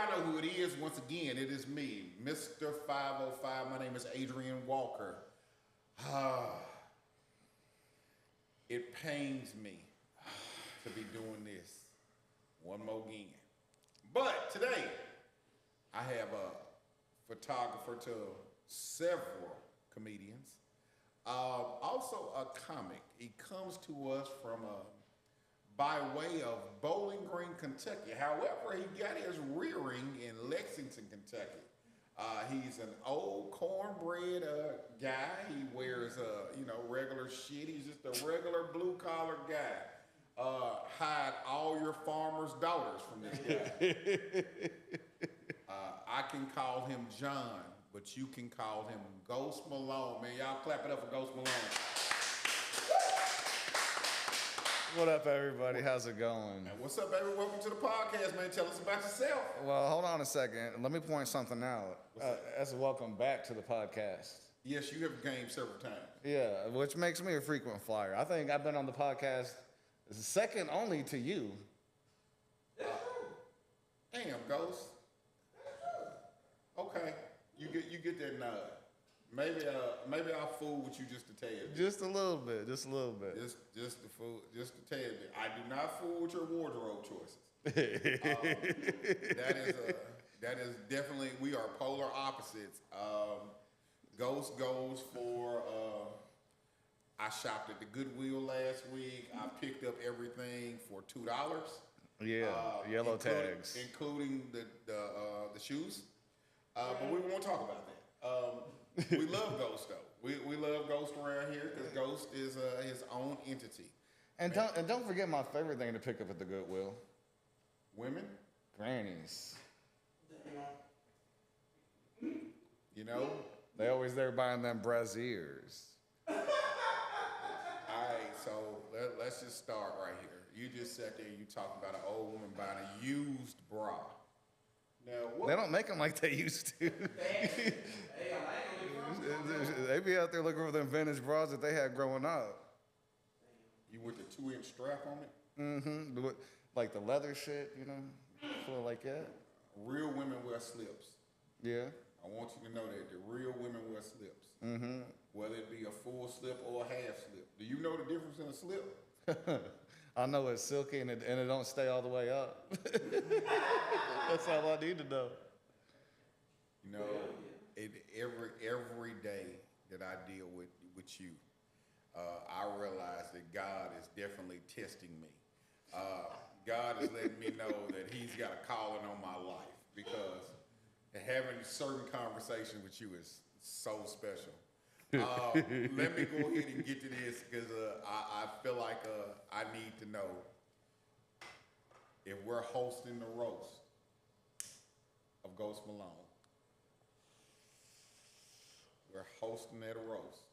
y'all know who it is. Once again, it is me, Mr. 505. My name is Adrian Walker. It pains me to be doing this one more again. But today, I have a photographer to several comedians. Also a comic. He comes to us from by way of Bowling Green, Kentucky. However, he got his rearing in Lexington, Kentucky. He's an old cornbread guy. He wears regular shit. He's just a regular blue collar guy. Hide all your farmers' daughters from this guy. I can call him John, but you can call him Ghost Malone. Man, y'all clap it up for Ghost Malone. What up, everybody? How's it going? Man, what's up, baby? Welcome to the podcast, man. Tell us about yourself. Well, hold on a second. Let me point something out. As a welcome back to the podcast. Yes, you have gamed several times. Yeah, which makes me a frequent flyer. I think I've been on the podcast second only to you. Damn, Ghost. Okay, you get that nod. Maybe I'll fool with you just a tad. Just a little bit. Just a tad bit. I do not fool with your wardrobe choices. That is definitely, we are polar opposites. Ghost goes for. I shopped at the Goodwill last week. I picked up everything for $2. Yeah, yellow tags, including the shoes. But we won't talk about that. We love Ghost though. We love Ghost around here because Ghost is his own entity. And don't forget my favorite thing to pick up at the Goodwill. Women, grannies. You know, they always there buying them brassiers. All right, so let's just start right here. You just sat there and you talking about an old woman buying a used bra. Now, they don't make them like they used to. They be out there looking for them vintage bras that they had growing up. You with the 2-inch strap on it? Mm-hmm. Like the leather shit, you know, feel like that. Real women wear slips. Yeah. I want you to know that the real women wear slips. Mm-hmm. Whether it be a full slip or a half slip. Do you know the difference in a slip? I know it's silky and it don't stay all the way up. That's all I need to know. You know, every day that I deal with you, I realize that God is definitely testing me. God is letting me know that He's got a calling on my life because having a certain conversation with you is so special. Let me go ahead and get to this because I feel like I need to know if we're hosting the roast of Ghost Malone. We're hosting at a roast.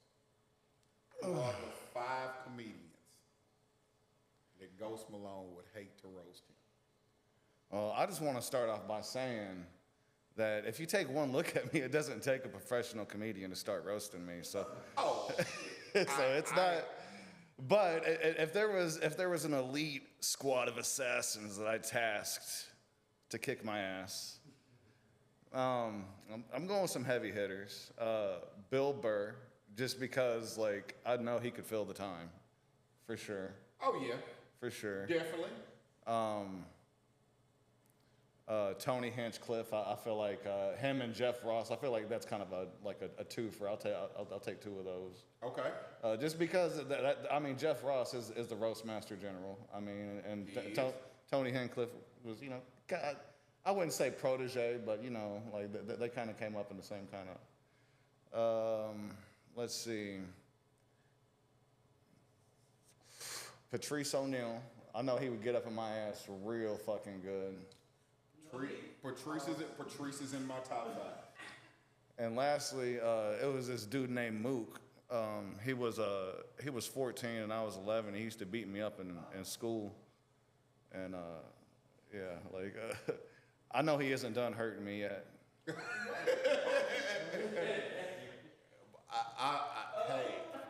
Who are the 5 comedians that Ghost Malone would hate to roast him? Well, I just want to start off by saying that if you take one look at me, it doesn't take a professional comedian to start roasting me. So, it's not. But if there was an elite squad of assassins that I tasked to kick my ass, I'm going with some heavy hitters. Bill Burr, just because I know he could fill the time, for sure. Oh yeah, for sure, definitely. Tony Hinchcliffe, I feel like him and Jeff Ross. I feel like that's kind of a twofer. I'll take 2 of those. Okay. Just because Jeff Ross is the roast master general. I mean, and Tony Hinchcliffe was God, I wouldn't say protege, but they kind of came up in the same kind of. Let's see. Patrice O'Neal. I know he would get up in my ass real fucking good. Patrice is in my top 5. And lastly, it was this dude named Mook. He was 14 and I was 11. He used to beat me up in school. And I know he isn't done hurting me yet.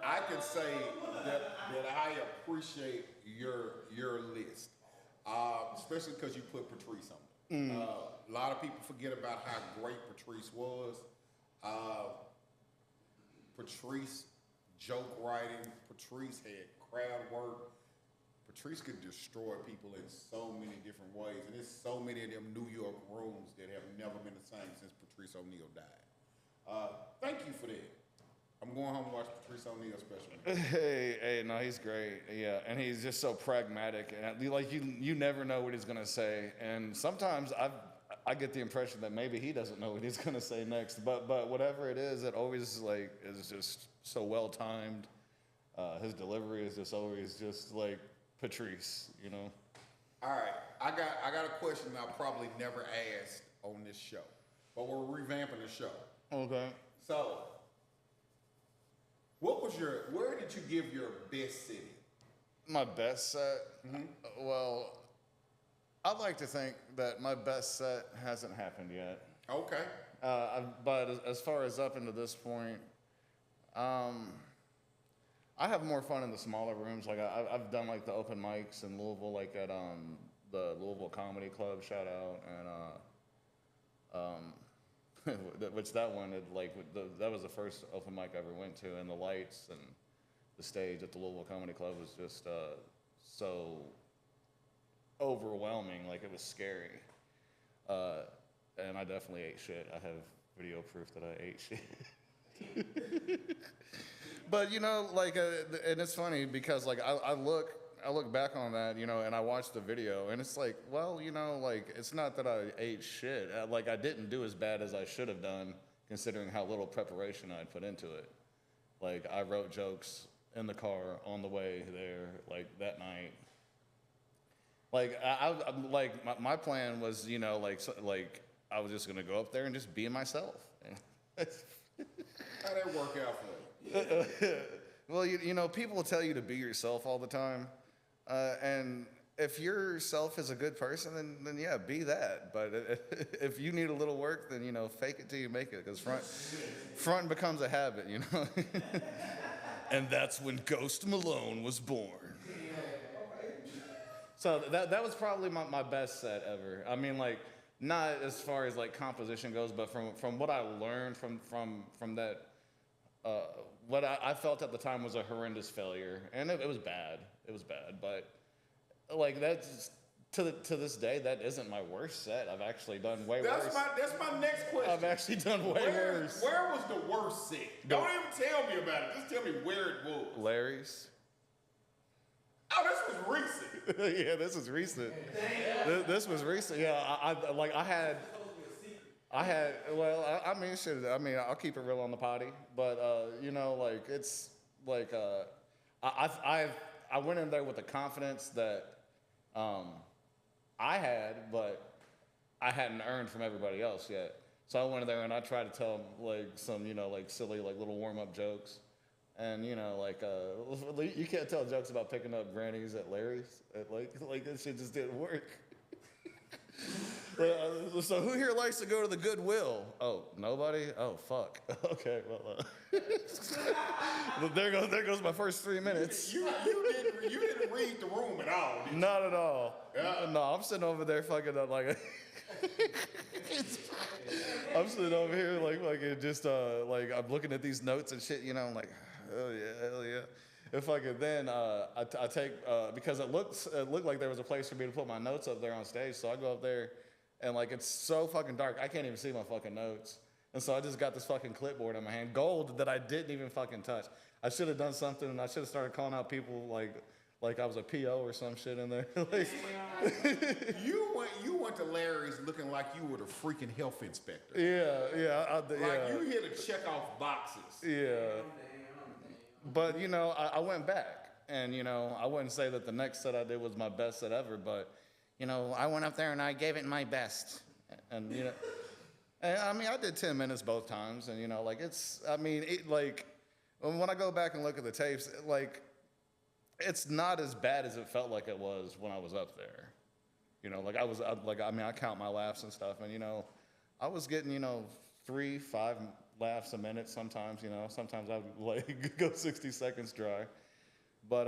I can say that I appreciate your list, especially because you put Patrice on it. A lot of people forget about how great Patrice was. Patrice joke writing. Patrice had crowd work. Patrice could destroy people in so many different ways, and there's so many of them New York rooms that have never been the same since Patrice O'Neal died. Thank you for that. I'm going home and watch Patrice O'Neal special. Hey, no, he's great. Yeah, and he's just so pragmatic, and like you never know what he's gonna say, and sometimes I get the impression that maybe he doesn't know what he's gonna say next, but whatever it is, it always like is just so well timed. His delivery is just always just like Patrice, you know. All right, I got a question I'll probably never asked on this show, but we're revamping the show. Okay. So, where did you give your best city? My best set? Mm-hmm. Well, I'd like to think that my best set hasn't happened yet. Okay. But as far as up into this point, I have more fun in the smaller rooms. Like I've done like the open mics in Louisville, like at the Louisville Comedy Club, shout out, and which that one had that was the first open mic I ever went to, and the lights and the stage at the Louisville Comedy Club was just so overwhelming, like it was scary. And I definitely ate shit. I have video proof that I ate shit. But you know, like, and it's funny because like I look back on that, you know, and I watched the video, and it's like, well, you know, like it's not that I ate shit. Like I didn't do as bad as I should have done, considering how little preparation I'd put into it. Like I wrote jokes in the car on the way there, like that night. Like I'm like my plan was, you know, like I was just gonna go up there and just be myself. How'd that work out for you? Well, you know, people will tell you to be yourself all the time, and if yourself is a good person, then yeah, be that. But if you need a little work, then you know, fake it till you make it, because front becomes a habit, you know. And that's when Ghost Malone was born. So that was probably my best set ever. I mean, like, not as far as like composition goes, but from what I learned from that, what I felt at the time was a horrendous failure, and it was bad. It was bad, but like that's to this day, that isn't my worst set. I've actually done way worse. That's my next question. I've actually done way worse. Where was the worst set? Don't even tell me about it. Just tell me where it was. Larry's. Oh, this was recent. Yeah, this was recent. This was recent. Yeah, I had. Well, I mean, shit. I mean, I'll keep it real on the potty, but you know, like it's like I went in there with the confidence that I had, but I hadn't earned from everybody else yet. So I went in there and I tried to tell them like some, you know, like silly like little warm up jokes. And you know, like you can't tell jokes about picking up grannies at Larry's. Like that shit just didn't work. So who here likes to go to the Goodwill? Oh, nobody? Oh, fuck. Okay, well, there goes my first 3 minutes. You didn't read the room at all, did you? Not at all. No, I'm sitting over there fucking up like. I'm sitting over here like it just like I'm looking at these notes and shit. You know, I'm like. Hell yeah. If I could then, I take, because it looked like there was a place for me to put my notes up there on stage. So I go up there and like, it's so fucking dark. I can't even see my fucking notes. And so I just got this fucking clipboard in my hand, gold, that I didn't even fucking touch. I should have done something, and I should have started calling out people like I was a PO or some shit in there. Like, you went to Larry's looking like you were the freaking health inspector. Yeah. Like you here to check off boxes. Yeah. But, you know, I went back, and, you know, I wouldn't say that the next set I did was my best set ever, but, you know, I went up there and I gave it my best. And, you know, and, I mean, I did 10 minutes both times, and, you know, like, like, when I go back and look at the tapes, like, it's not as bad as it felt like it was when I was up there. You know, like, I count my laughs and stuff, and, you know, I was getting, you know, 3-5 laughs a minute sometimes, you know. Sometimes I would like go 60 seconds dry. But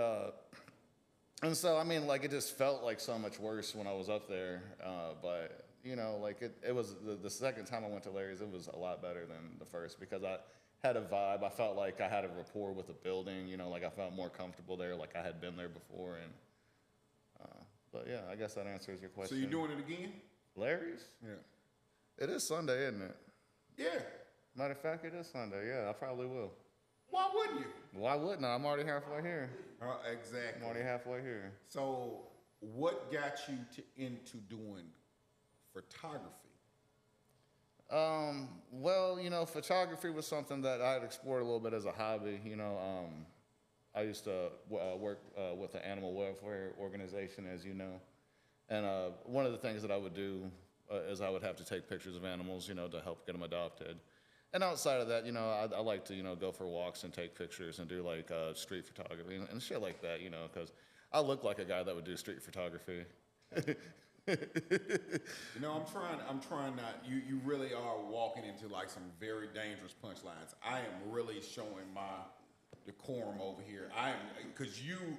and so I mean, like, it just felt like so much worse when I was up there. But you know, like it was the second time I went to Larry's, it was a lot better than the first because I had a vibe. I felt like I had a rapport with the building, you know, like I felt more comfortable there, like I had been there before. And but yeah, I guess that answers your question. So you're doing it again? Larry's? Yeah. It is Sunday, isn't it? Yeah. Matter of fact, it is Sunday. Yeah, I probably will. Why wouldn't you? Why wouldn't I? I'm already halfway here. Exactly. I'm already halfway here. So what got you into doing photography? Well, you know, photography was something that I had explored a little bit as a hobby. You know, I used to work with the animal welfare organization, as you know. And one of the things that I would do is I would have to take pictures of animals, you know, to help get them adopted. And outside of that, you know, I like to, you know, go for walks and take pictures and do like street photography and shit like that, you know, because I look like a guy that would do street photography. You know, I'm trying not, you really are walking into like some very dangerous punchlines. I am really showing my decorum over here. I am, because you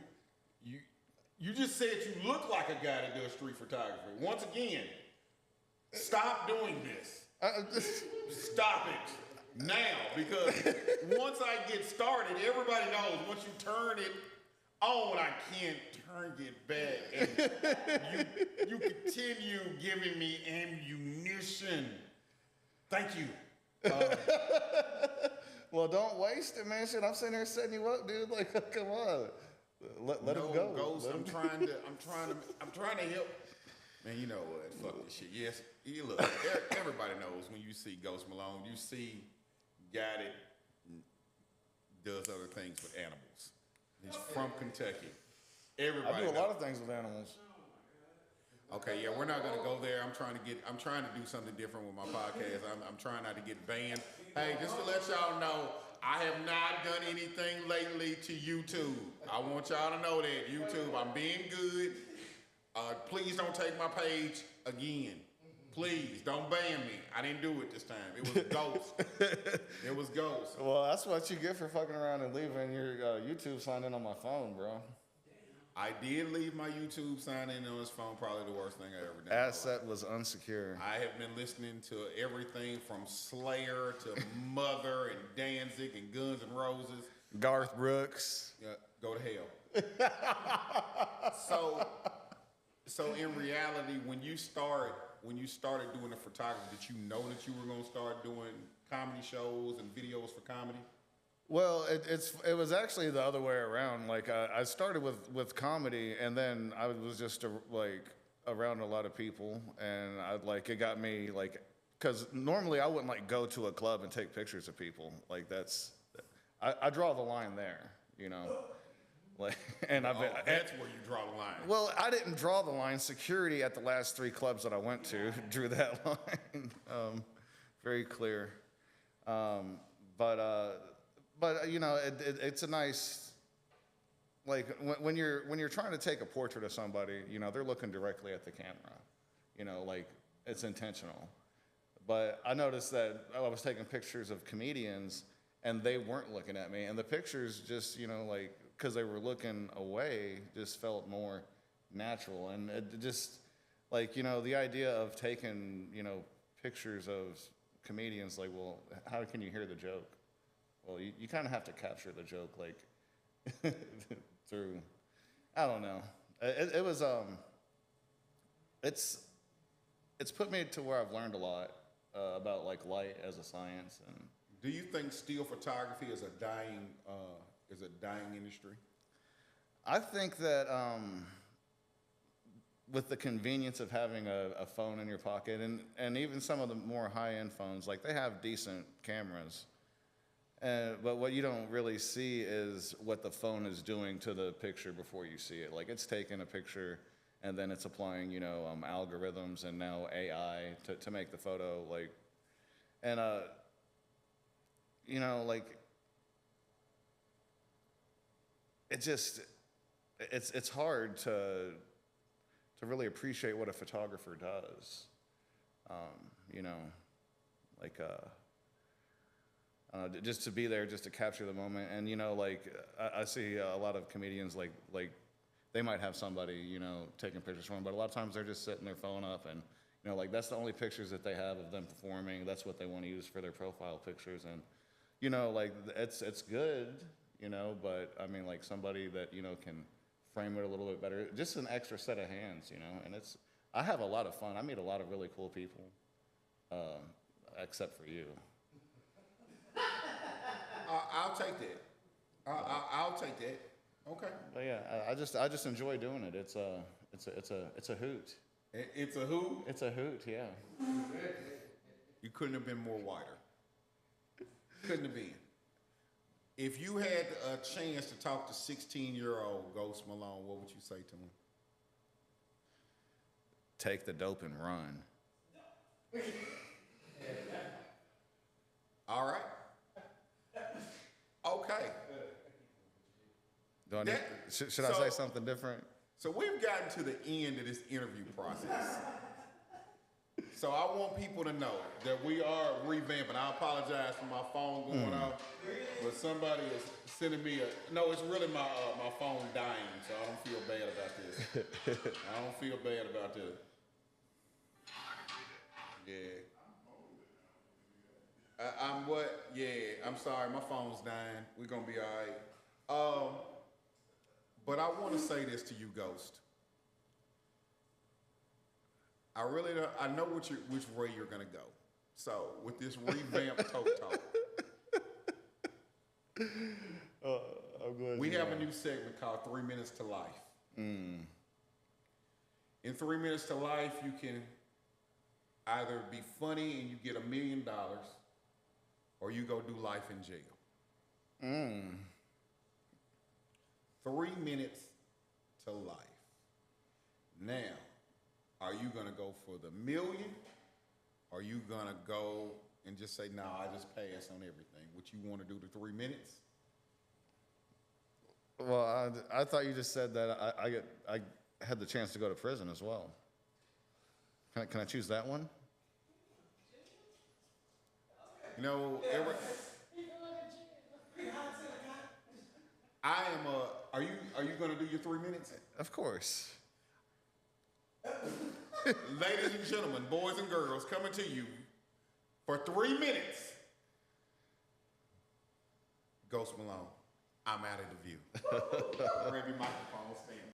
just said you look like a guy that does street photography. Once again, stop doing this. Stop it now, because once I get started, everybody knows once you turn it on, I can't turn it back. And you continue giving me ammunition. Thank you. Well, don't waste it, man. Shit, I'm sitting here setting you up, dude. Like, come on. Let him go. Ghost, I'm trying to help. Man, you know what? Fuck this shit. Yes, you look. Everybody knows when you see Ghost Malone, you see guy that does other things with animals. He's from Kentucky. Everybody. I do a knows. lot of things with animals. Okay, yeah, we're not gonna go there. I'm trying to do something different with my podcast. I'm trying not to get banned. Hey, just to let y'all know, I have not done anything lately to YouTube. I want y'all to know that YouTube, I'm being good. Please don't take my page again. Please don't ban me. I didn't do it this time. It was Ghost. It was Ghost. Well, that's what you get for fucking around and leaving your YouTube sign in on my phone, bro. I did leave my YouTube sign in on his phone. Probably the worst thing I ever done. Asset was unsecure. I have been listening to everything from Slayer to Mother and Danzig and Guns N' Roses. Garth Brooks. Go to hell. So in reality, when you started doing the photography, did you know that you were going to start doing comedy shows and videos for comedy? Well, it was actually the other way around. Like I started with comedy, and then I was just like around a lot of people, and it got me like, because normally I wouldn't like go to a club and take pictures of people. Like I draw the line there, you know. Like, and that's where you draw the line. Well, I didn't draw the line. Security at the last 3 clubs that I went to drew that line. Very clear. But you know, it's a nice, like when you're trying to take a portrait of somebody, you know, they're looking directly at the camera. You know, like it's intentional. But I noticed that I was taking pictures of comedians and they weren't looking at me, and the pictures just, you know, like, because they were looking away, just felt more natural. And it just, like, you know, the idea of taking, you know, pictures of comedians, like, well, how can you hear the joke? Well, you kind of have to capture the joke, like, through, I don't know. It was, it's put me to where I've learned a lot about, like, light as a science. And do you think still photography is a dying industry? I think that with the convenience of having a phone in your pocket, and even some of the more high-end phones, like they have decent cameras, but what you don't really see is what the phone is doing to the picture before you see it. Like it's taking a picture and then it's applying, you know, algorithms and now AI to make the photo, like, and you know, like, it's hard to really appreciate what a photographer does. You know, like just to be there, just to capture the moment. And you know, like I see a lot of comedians like they might have somebody, you know, taking pictures for them, but a lot of times they're just setting their phone up and, You know, like that's the only pictures that they have of them performing. That's what they want to use for their profile pictures. And, you know, like it's good, you know, but I mean, like somebody that, you know, can frame it a little bit better, just an extra set of hands, you know, and I have a lot of fun. I meet a lot of really cool people, except for you. I'll take that. I'll take that. Okay. But yeah, I just enjoy doing it. It's a hoot. It's a who? It's a hoot, yeah. You couldn't have been more wider. Couldn't have been. If you had a chance to talk to 16-year-old Ghost Malone, what would you say to him? Take the dope and run. All right. Okay. Do I need, should I say something different? So we've gotten to the end of this interview process. So I want people to know that we are revamping. I apologize for my phone going off, but somebody is sending me no, it's really my phone dying, so I don't feel bad about this. I don't feel bad about this. Yeah. I'm what? Yeah, I'm sorry, my phone's dying. We're gonna be all right. But I want to say this to you, Ghost. I really don't, I know which way you're gonna go. So with this revamped Talk, I'm glad we have a new segment called 3 Minutes to Life. In 3 Minutes to Life, you can either be funny and you get $1 million, or you go do life in jail. 3 minutes to life. Now, are you gonna go for the million? Or are you gonna go and just say, no, I just pass on everything? What you wanna do the 3 minutes? Well, I thought you just said that I had the chance to go to prison as well. Can I choose that one? You know, I am are you gonna do your 3 minutes? Of course. Ladies and gentlemen, boys and girls, coming to you for 3 minutes. Ghost Malone, I'm out of the view. Grab your microphone, stand.